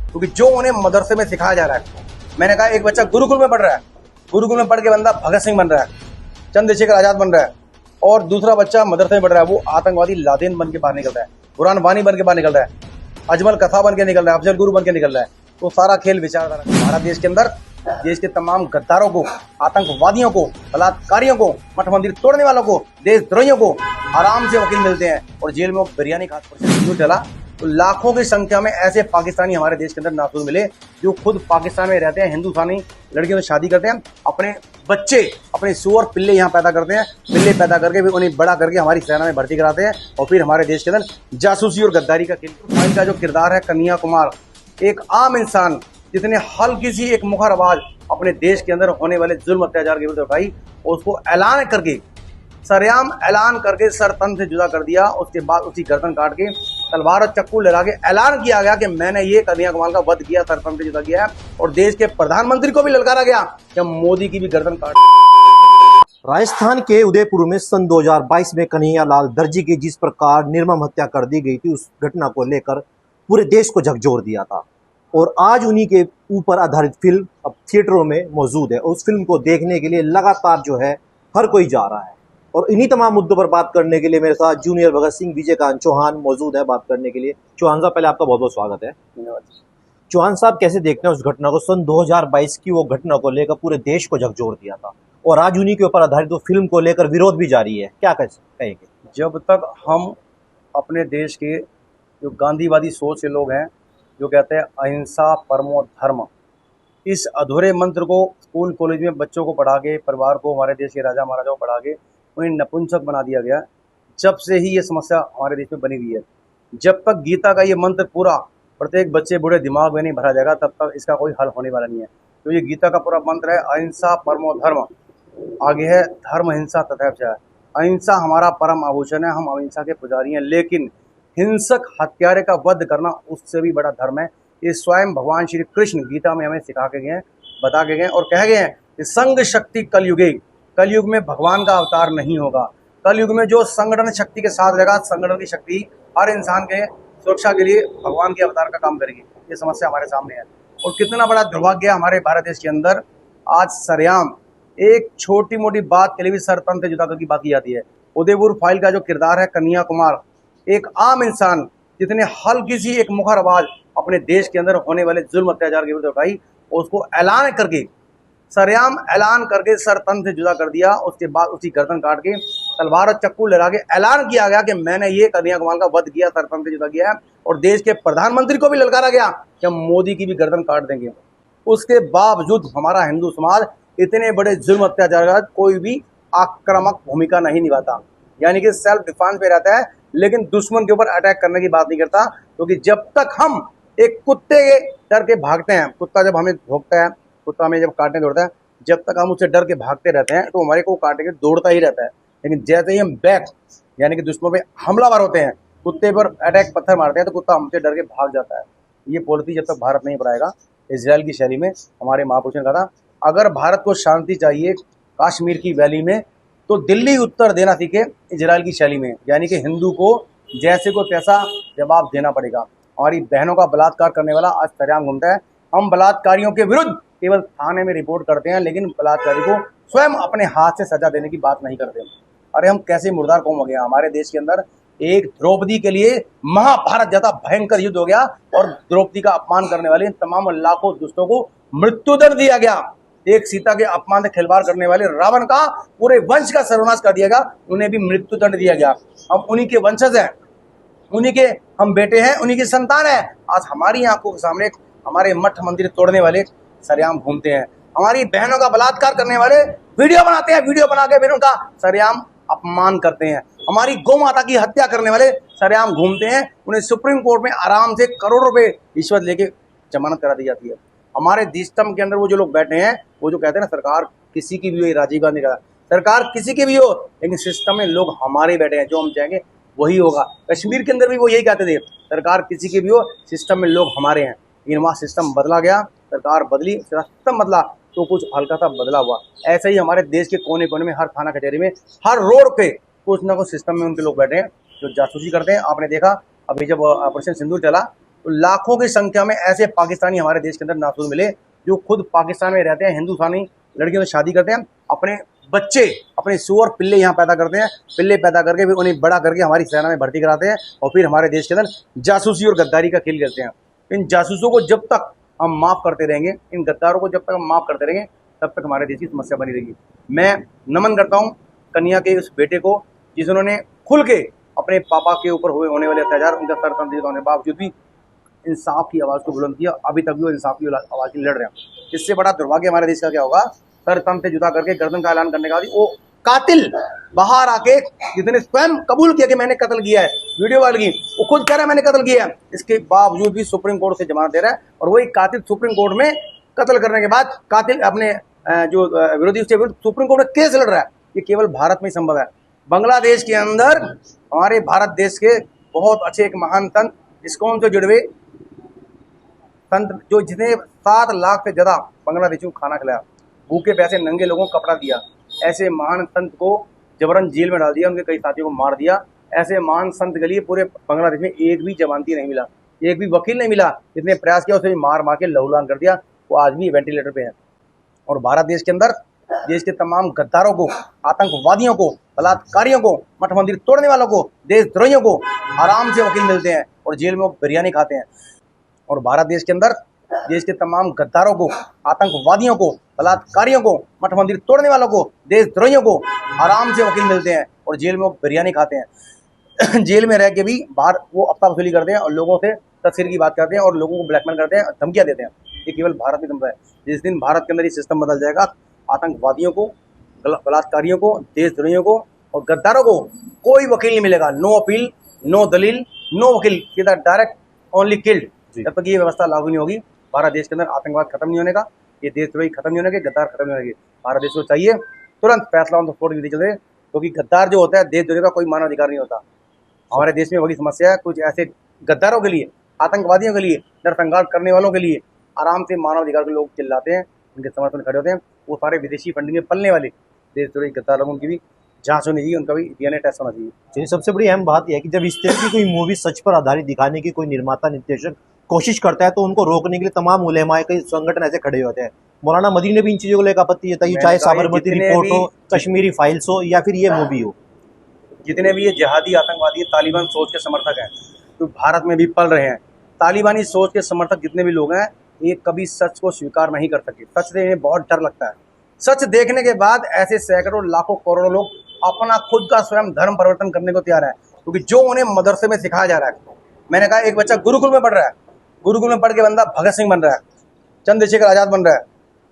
क्योंकि जो उन्हें मदरसे में सिखाया जा रहा है, मैंने कहा एक बच्चा गुरुकुल में पढ़ रहा है, गुरुकुल में पढ़ के बंदा भगत सिंह बन रहा है, चंद्रशेखर आजाद बन रहा है, और दूसरा बच्चा मदरसे में पढ़ रहा है, वो आतंकवादी लादेन बन के बाहर निकल रहा है, कुरान वानी बन के बाहर निकल रहा है, अजमल कथा बन के निकल रहा है, अफजल गुरु बन के निकल रहा है। तो सारा खेल विचारधारा हमारा देश के अंदर, देश के तमाम गद्दारों को, आतंकवादियों को, बलात्कारियों को, मठ मंदिर तोड़ने वालों को, देशद्रोहियों को आराम से वकील मिलते हैं और जेल में वो बिरयानी खाते चला। तो लाखों की संख्या में ऐसे पाकिस्तानी हमारे देश के अंदर नासूर मिले जो खुद पाकिस्तान में रहते हैं, हिंदुस्तानी लड़कियों से शादी करते हैं, अपने बच्चे, अपने सुअर पिल्ले यहाँ पैदा करते हैं, पिल्ले पैदा करके फिर उन्हें बड़ा करके हमारी सेना में भर्ती कराते हैं और फिर हमारे देश के अंदर जासूसी और गद्दारी का खेल। का जो किरदार है कन्हैया कुमार, एक आम इंसान जितने हल्की सी एक मुखर आवाज अपने देश के अंदर होने वाले जुल्म अत्याचार के विरुद्ध उठाई और उसको ऐलान करके, सरेआम ऐलान करके सर तन से जुदा कर दिया। उसके बाद उसकी गर्दन काट के तलवार और चक्कू लगा के ऐलान किया गया कि मैंने ये कन्हैया कुमार का वध किया, सर तन से जुदा किया है। और देश के प्रधानमंत्री को भी ललकारा गया कि मोदी की भी गर्दन काट। राजस्थान के उदयपुर में सन 2022 में कन्हैया लाल दर्जी की जिस प्रकार निर्मम हत्या कर दी गई थी, उस घटना को लेकर पूरे देश को झकझोर दिया था। और आज उन्हीं के ऊपर आधारित फिल्म अब थिएटरों में मौजूद है और उस फिल्म को देखने के लिए लगातार जो है हर कोई जा रहा है। और इन्हीं तमाम मुद्दों पर बात करने के लिए मेरे साथ जूनियर भगत सिंह विजयकांत चौहान मौजूद है बात करने के लिए। चौहान साहब, पहले आपका बहुत बहुत स्वागत है। चौहान साहब, कैसे देखते हैं उस घटना को? सन 2022 की वो घटना को लेकर पूरे देश को झकझोर दिया था और आज उन्हीं के ऊपर आधारित वो फिल्म को लेकर विरोध भी जारी है, क्या कहेंगे? जब तक हम अपने देश के जो गांधीवादी सोच के लोग हैं, जो कहते हैं अहिंसा परमो धर्म, इस अधूरे मंत्र को स्कूल कॉलेज में बच्चों को पढ़ा के, परिवार को, हमारे देश के राजा महाराजाओं को पढ़ा के उन्हें नपुंसक बना दिया गया, जब से ही ये समस्या हमारे देश में बनी हुई है। जब तक गीता का ये मंत्र पूरा प्रत्येक बच्चे बूढ़े दिमाग में नहीं भरा जाएगा, तब तक इसका कोई हल होने वाला नहीं है। तो ये गीता का पूरा मंत्र है अहिंसा परमो धर्म, आगे है धर्म हिंसा तथा जय। अहिंसा हमारा परम आभूषण है, हम अहिंसा के पुजारी हैं, लेकिन हिंसक हत्यारे का वध करना उससे भी बड़ा धर्म है। ये स्वयं भगवान श्री कृष्ण गीता में हमें सिखा के गए हैं, बता के गए और कह गए हैं कि संग शक्ति कलयुगे, कलयुग में भगवान का अवतार नहीं होगा। कलयुग में जो संगठन शक्ति के साथ रहेगा, संगठन की शक्ति हर इंसान के सुरक्षा के लिए भगवान के अवतार का काम करेगी। ये समस्या हमारे सामने है और कितना बड़ा दुर्भाग्य हमारे भारत देश के अंदर आज सरेआम एक छोटी मोटी बात के लिए भी सर तन से जुदा करके बात की जाती है। उदयपुर फाइल का जो किरदार है कन्हैया कुमार, एक आम इंसान जितने हल्की सी एक मुखर आवाज अपने देश के अंदर होने वाले जुल्म अत्याचार के विरुद्ध उठाई और उसको ऐलान करके, सरेआम ऐलान करके सर तन से जुदा कर दिया। उसके बाद उसकी गर्दन काट के तलवार और चक्कू लगा के ऐलान किया गया कि मैंने ये कन्हैया कुमार का वध किया, सर तन से जुदा किया है। और देश के प्रधानमंत्री को भी ललकारा गया कि हम मोदी की भी गर्दन काट देंगे। उसके बावजूद हमारा हिंदू समाज इतने बड़े जुल्म अत्याचार का कोई भी आक्रामक भूमिका नहीं निभाता, यानी कि सेल्फ डिफेंस पे रहता है, लेकिन दुश्मन के ऊपर अटैक करने की बात नहीं करता। क्योंकि जब तक हम एक कुत्ते के डर के भागते हैं, कुत्ता जब हमें भौंकता है, कुत्ता हमें जब काटने दौड़ता है, जब तक हम उससे डर के भागते रहते हैं तो हमारे को काटने के दौड़ता ही रहता है। लेकिन जैसे ही हम बैक यानी कि दुश्मन पे हमलावर होते हैं, कुत्ते पर अटैक पत्थर मारते हैं, तो कुत्ता हमसे डर के भाग जाता है। ये पॉलिसी जब तक भारत नहीं अपनाएगा, इजराइल की शैली में हमारे महापुरुषों ने कहा था, अगर भारत को शांति चाहिए कश्मीर की वैली में, तो दिल्ली उत्तर देना सीखे इजराइल की शैली में, यानी कि हिंदू को जैसे को तैसा जवाब देना पड़ेगा। हमारी बहनों का बलात्कार करने वाला आज सरेआम घूमता है। हम बलात्कारियों के विरुद्ध केवल थाने में रिपोर्ट करते हैं, लेकिन बलात्कारी को स्वयं अपने हाथ से सजा देने की बात नहीं करते। अरे हम कैसे मुर्दार कौम हो गया। हमारे देश के अंदर एक द्रौपदी के लिए महाभारत जैसा भयंकर युद्ध हो गया और द्रौपदी का अपमान करने वाले तमाम लाखों दुष्टों को मृत्युदंड दिया गया। एक सीता के अपमान से खिलवाड़ करने वाले रावण का पूरे वंश का सर्वनाश कर दिया गया, उन्हें भी मृत्युदंड दिया गया। हम उन्हीं के वंशज हैं, उन्हीं के हम बेटे हैं, उन्हीं की संतान है। आज हमारी आंखों के सामने हमारे मठ मंदिर तोड़ने वाले सरेआम घूमते हैं, हमारी बहनों का बलात्कार करने वाले वीडियो बनाते हैं, वीडियो बना के फिर उनका सरेआम अपमान करते हैं, हमारी गौ माता की हत्या करने वाले सरेआम घूमते हैं। उन्हें सुप्रीम कोर्ट में आराम से करोड़ों रुपए रिश्वत लेके जमानत करा दी जाती है। हमारे सिस्टम के अंदर वो जो लोग बैठे हैं, वो जो कहते हैं ना सरकार किसी की भी हो, राजीव गांधी का सरकार किसी की भी हो, लेकिन सिस्टम में लोग हमारे बैठे हैं, जो हम चाहेंगे वही होगा। कश्मीर के अंदर भी वो यही कहते थे, सरकार किसी की भी हो, सिस्टम में लोग हमारे हैं। लेकिन वहाँ सिस्टम बदला गया, सरकार बदली, सिस्टम बदला तो कुछ हल्का सा बदला हुआ। ऐसे ही हमारे देश के कोने कोने में, हर थाना कचहरी में, हर रोड पे कुछ ना कुछ सिस्टम में उनके लोग बैठे हैं जो जासूसी करते हैं। आपने देखा अभी जब ऑपरेशन सिंदूर चला, तो लाखों की संख्या में ऐसे पाकिस्तानी हमारे देश के अंदर नासूर मिले जो खुद पाकिस्तान में रहते हैं, हिंदुस्तानी लड़कियों से शादी करते हैं, अपने बच्चे, अपने सुअर पिल्ले यहाँ पैदा करते हैं, पिल्ले पैदा करके फिर उन्हें बड़ा करके हमारी सेना में भर्ती कराते हैं और फिर हमारे देश के अंदर जासूसी और गद्दारी का खेल खेलते हैं। इन जासूसों को जब तक हम माफ़ करते रहेंगे, इन गद्दारों को जब तक हम माफ़ करते रहेंगे, तब तक हमारे देश की समस्या बनी रहेगी। मैं नमन करता हूँ कन्या के उस बेटे को जिन्होंने खुल के अपने पापा के ऊपर होने वाले अत्याचार, उनका सर तंत्रित होने के बावजूद भी इंसाफ की आवाज़ को बुलंद किया। अभी तक भी वो इंसाफ की आवाज़ के लिए लड़ रहे हैं। इससे बड़ा दुर्भाग्य हमारे देश का क्या होगा? सर तंत्र से जुदा करके गर्दन का ऐलान करने के बाद वो कातिल बाहर आके जिसने स्वयं कबूल किया कि मैंने कत्ल किया है, वीडियो वायरल की, वो खुद कह रहा है मैंने कत्ल किया है, इसके बावजूद भी सुप्रीम कोर्ट से जमानत दे रहा है। और वही कातिल सुप्रीम कोर्ट में कत्ल करने के बाद कातिल अपने जो विरोधी उसके विरुद्ध सुप्रीम कोर्ट में केस लड़ रहा है। ये केवल भारत में ही संभव है। बांग्लादेश के अंदर हमारे भारत देश के बहुत अच्छे एक महान संत इस्कॉन से जुड़े संत जो जिसने 7 लाख से ज़्यादा बांग्लादेशियों को खाना खिलाया, भूखे पैसे नंगे लोगों को कपड़ा दिया, ऐसे महान संत को जबरन जेल में डाल दिया, उनके कई साथियों को मार दिया। ऐसे महान संत के लिए पूरे बांग्लादेश में एक भी जमानती नहीं मिला, एक भी वकील नहीं मिला। जिसने प्रयास किया उसे भी मार मार के लहूलुहान कर दिया। वो आज भी वेंटिलेटर पे है। और भारत देश के अंदर देश के तमाम गद्दारों को, आतंकवादियों को, बलात्कारियों को, मठ मंदिर तोड़ने वालों को, देशद्रोहियों को आराम से वकील मिलते हैं और जेल में वो बिरयानी खाते हैं। और भारत देश के अंदर देश के तमाम गद्दारों को, आतंकवादियों को, बलात्कारियों को, मठ मंदिर तोड़ने वालों को, देशद्रोहियों को आराम से वकील मिलते हैं और जेल में वो बिरयानी खाते हैं। जेल में रह के भी बाहर वो अफ्ता वसूली करते हैं और लोगों से तस्वीर की बात करते हैं और लोगों को ब्लैकमेल करते हैं, धमकियां देते हैं। ये केवल भारत में संभव है। जिस दिन भारत के अंदर ये सिस्टम बदल जाएगा, आतंकवादियों को, बलात्कारियों को, देशद्रोहियों को और गद्दारों को कोई वकील नहीं मिलेगा। नो अपील, नो दलील, नो वकील, सीधा डायरेक्ट ओनली किल्ड। जब तक ये व्यवस्था लागू नहीं होगी, भारत देश के अंदर आतंकवाद खत्म नहीं होने का, ये देशद्रोही खत्म नहीं होने के, गद्दार खत्म नहीं होने के। भारत देश को चाहिए तुरंत फैसला ऑन द स्पॉट विधि चले, क्योंकि गद्दार जो होता है, देशद्रोही का कोई मानव अधिकार नहीं होता। हमारे देश में वही समस्या है। कुछ ऐसे गद्दारों के लिए, आतंकवादियों के लिए, नरसंहार करने वालों के लिए आराम से मानव अधिकार के लोग चिल्लाते हैं, उनके समर्थन खड़े होते हैं। वो सारे विदेशी फंडिंग में पलने वाले देशद्रोही गद्दार लोगों की भी जांच होनी चाहिए, उनका भी डीएनए टेस्ट होना चाहिए। चलिए, सबसे बड़ी अहम बात यह है कि जब इस तरह की कोई मूवी सच पर आधारित दिखाने की कोई निर्माता निर्देशक कोशिश करता है तो उनको रोकने के लिए तमाम उलेमाए कई संगठन ऐसे खड़े होते हैं। मौलाना मदनी ने भी इन चीज़ों को लेकर आपत्ति जताई, चाहे साबरमती रिपोर्ट हो, कश्मीरी फाइल्स हो या फिर ये मूवी हो। जितने भी ये जिहादी आतंकवादी तालिबान सोच के समर्थक हैं, तो भारत में भी पल रहे हैं। तालिबानी सोच के समर्थक जितने भी लोग हैं, ये कभी सच को स्वीकार नहीं कर सके। सच से इन्हें बहुत डर लगता है। सच देखने के बाद ऐसे सैकड़ों, लाखों, करोड़ों लोग अपना खुद का स्वयं धर्म परिवर्तन करने को तैयार है, क्योंकि जो उन्हें मदरसे में सिखाया जा रहा है। मैंने कहा, एक बच्चा गुरुकुल में पढ़ रहा है, गुरुकुल में पढ़ के बंदा भगत सिंह बन रहा है, चंद्रशेखर आजाद बन रहा है,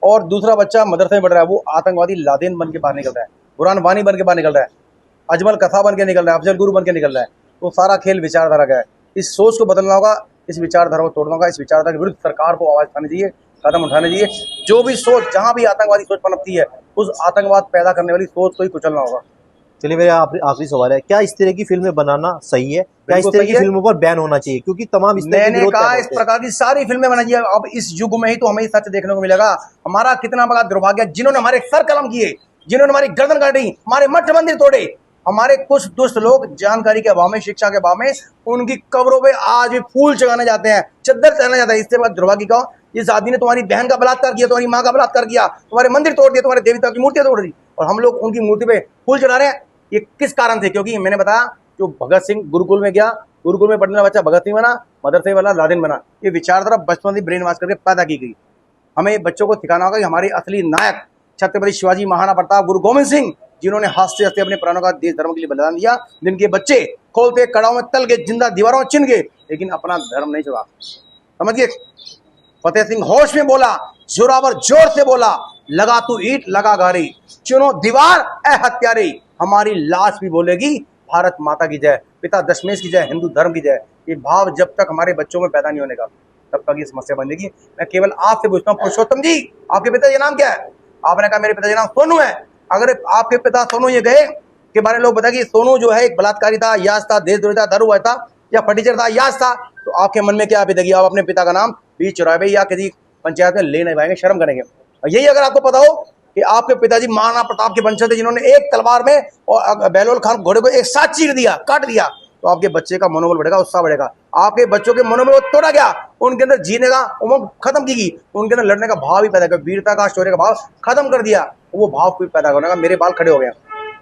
और दूसरा बच्चा मदरसे में पढ़ रहा है, वो आतंकवादी लादेन बन के बाहर निकल रहा है, कुरान वानी बन के बाहर निकल रहा है, अजमल कथा बन के निकल रहा है, अफजल गुरु बन के निकल रहा है। तो सारा खेल विचारधारा का है। इस सोच को बदलना होगा, इस विचारधारा को तोड़ना होगा। इस विचारधारा के विरुद्ध सरकार को आवाज उठानी चाहिए, कदम उठाने चाहिए। जो भी सोच, जहां भी आतंकवादी सोच पनपती है, उस आतंकवाद पैदा करने वाली सोच को ही कुचलना होगा। चलिए, मेरा आखिरी सवाल है, क्या इस तरह की फिल्में बनाना सही है? क्या इस तरह की फिल्मों पर बैन होना चाहिए? क्योंकि तमाम मैंने कहा, इस प्रकार की सारी फिल्में बनाई है। अब इस युग में ही तो हमें सच देखने को मिलेगा। हमारा कितना बड़ा दुर्भाग्य, जिन्होंने हमारे सर कलम किए, जिन्होंने हमारी गर्दन काटी, हमारे मठ मंदिर तोड़े, हमारे कुछ दुष्ट लोग जानकारी के अभाव में, शिक्षा के अभाव में उनकी कब्रों पे आज भी फूल चढ़ाने जाते हैं, चद्दर चढ़ाने जाते हैं। इससे बाद दुर्भाग्य का, इस आदमी ने तुम्हारी बहन का बलात्कार किया, तुम्हारी माँ का बलात्कार किया, तुम्हारे मंदिर तोड़ दिए, तुम्हारे देवता की मूर्तियां तोड़ दी, और हम लोग उनकी मूर्ति पे फूल चढ़ा रहे हैं। ये किस कारण से? क्योंकि मैंने बताया, जो भगत सिंह गुरुकुल में गया, गुरुकुल में पढ़ने वाला बच्चा भगत सिंह बना, मदरसे वाला लादेन बना। ये विचारधारा बचपन से ब्रेन वॉश करके पैदा की गई। हमें बच्चों को सिखाना होगा कि हमारे असली नायक छत्रपति शिवाजी महाराणा प्रताप, गुरु गोविंद सिंह, जिन्होंने हंसते हंसते अपने प्राणों का देश धर्म के लिए बलिदान दिया, जिनके बच्चे खोलते कड़ाओं में तल के, जिंदा दीवारों में चिन गए, लेकिन अपना धर्म नहीं छोड़ा। समझिए, फतेह सिंह होश में बोला, जोरावर जोर से बोला, लगा तू ईंट लगा गारी, चुनो दीवार ए हत्यारे, हमारी लाश भी बोलेगी भारत माता की जय, पिता दशमेश की जय, हिंदू धर्म की जय। ये भाव जब तक हमारे बच्चों में पैदा नहीं होने का, तब तक ये समस्या बनेगी। मैं केवल आपसे पूछता हूँ, पुरुषोत्तम जी, आपके पिताजी का नाम क्या है? आपने कहा मेरे पिताजी नाम सोनू है। अगर आपके पिता सोनू ये गए के बारे में लोग बताए कि सोनू जो है एक बलात्कारी था, यास था, देशद्रोही था, दारूबाज था, या फटीचर था, यास था, तो आपके मन में क्या पिताजी, आप अपने पिता का नाम बीच चौराहे या किसी पंचायत में ले नहीं पाएंगे, शर्म करेंगे। और यही अगर आपको पता हो कि आपके पिताजी महाराणा प्रताप के वंशज थे, जिन्होंने एक तलवार में और बहलोल खान घोड़े को एक साथ चीर दिया, काट दिया, तो आपके बच्चे का मनोबल बढ़ेगा, उत्साह बढ़ेगा। आपके बच्चों के मनों में वो तोड़ा गया, उनके अंदर जीने का उमंग खत्म की गई, उनके अंदर लड़ने का भाव ही पैदा कर, वीरता का शौर्य का भाव खत्म कर दिया। वो भाव कोई पैदा करने का, मेरे बाल खड़े हो गए,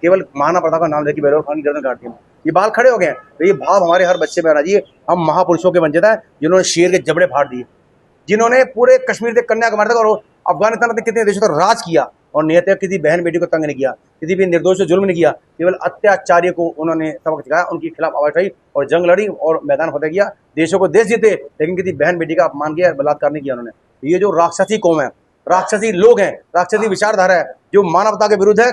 केवल महाराणा प्रताप का नाम लेके बेलोर खान की गर्दन काटती है, ये बाल खड़े हो गए हैं। तो ये भाव हमारे हर बच्चे में आना चाहिए। हम महापुरुषों के वंचित हैं जिन्होंने शेर के जबड़े फाड़ दिए, जिन्होंने पूरे कश्मीर से कन्याकुमारी तक और अफगानिस्तान तक कितने देशों तक राज किया, और नियत किसी बहन बेटी को तंग नहीं किया, किसी भी निर्दोष को जुल्म नहीं किया, केवल अत्याचारी को उन्होंने सबक सिखाया, उनके खिलाफ आवाज उठाई और जंग लड़ी और मैदान फतेह किया, देशों को देश जीते, लेकिन किसी बहन बेटी का अपमान किया, बलात्कार नहीं किया उन्होंने। ये जो राक्षसी कौम है, राक्षसी लोग हैं, राक्षसी विचारधारा है, जो मानवता के विरुद्ध है,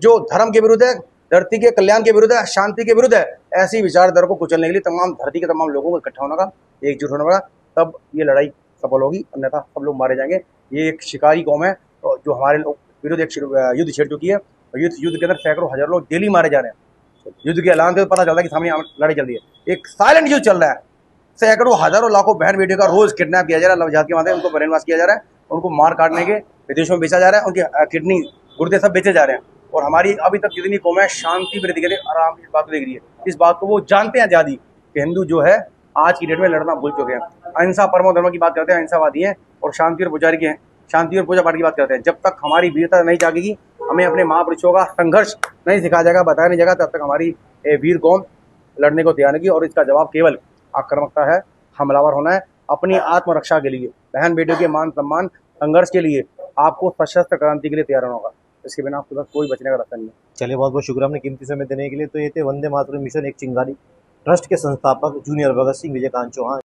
जो धर्म के विरुद्ध है, धरती के कल्याण के विरुद्ध है, शांति के विरुद्ध है, ऐसी विचारधारा को कुचलने के लिए तमाम धरती के तमाम लोगों को इकट्ठा होना का, एकजुट होना पड़ा, तब ये लड़ाई सफल होगी, अन्यथा सब लोग मारे जाएंगे। ये एक शिकारी कौम है जो हमारे लोग विरुद्ध एक युद्ध छेड़ चुकी है, और युद्ध के अंदर सैकड़ों हजार लोग डेली मारे जा रहे हैं। युद्ध के ऐलान से पता चलता है कि सामने लड़ाई चल रही है, एक साइलेंट युद्ध चल रहा है, सैकड़ों हजारों लाखों बहन बेटियों का रोज किडनैप किया जा रहा है, लव जिहाद के माध्यम उनको ब्रेन वॉश किया जा रहा है, उनको मार काटने के विदेशों में बेचा जा रहा है, उनकी किडनी गुर्दे सब बेचे जा रहे हैं। और हमारी अभी तक जितनी कौम है शांति वृद्धि के लिए आराम इस बात को देख रही है, इस बात को वो जानते हैं आजादी कि हिंदू जो है आज की डेट में लड़ना भूल चुके हैं, अहिंसा परमो धर्म की बात करते हैं, अहिंसावादी हैं और शांति और पुजारी के हैं, शांति और पूजा पाठ की बात करते हैं। जब तक हमारी वीरता नहीं जागेगी, हमें अपने महापुरुषों का संघर्ष नहीं सिखाया जाएगा, बताया नहीं जाएगा, तब तक हमारी वीर कौम लड़ने को तैयार नहीं। और इसका जवाब केवल आक्रामकता है, हमलावर होना है। अपनी आत्मरक्षा के लिए, बहन बेटियों के मान सम्मान संघर्ष के लिए आपको सशस्त्र क्रांति के लिए तैयार होना होगा, इसके बिना आपके पास कोई बचने का रास्ता नहीं है। चलिए, बहुत बहुत शुक्रिया आपने कीमती समय देने के लिए। तो ये थे वंदे मातरम मिशन एक चिंगारी ट्रस्ट के संस्थापक जूनियर भगत सिंह विजयकांत चौहान।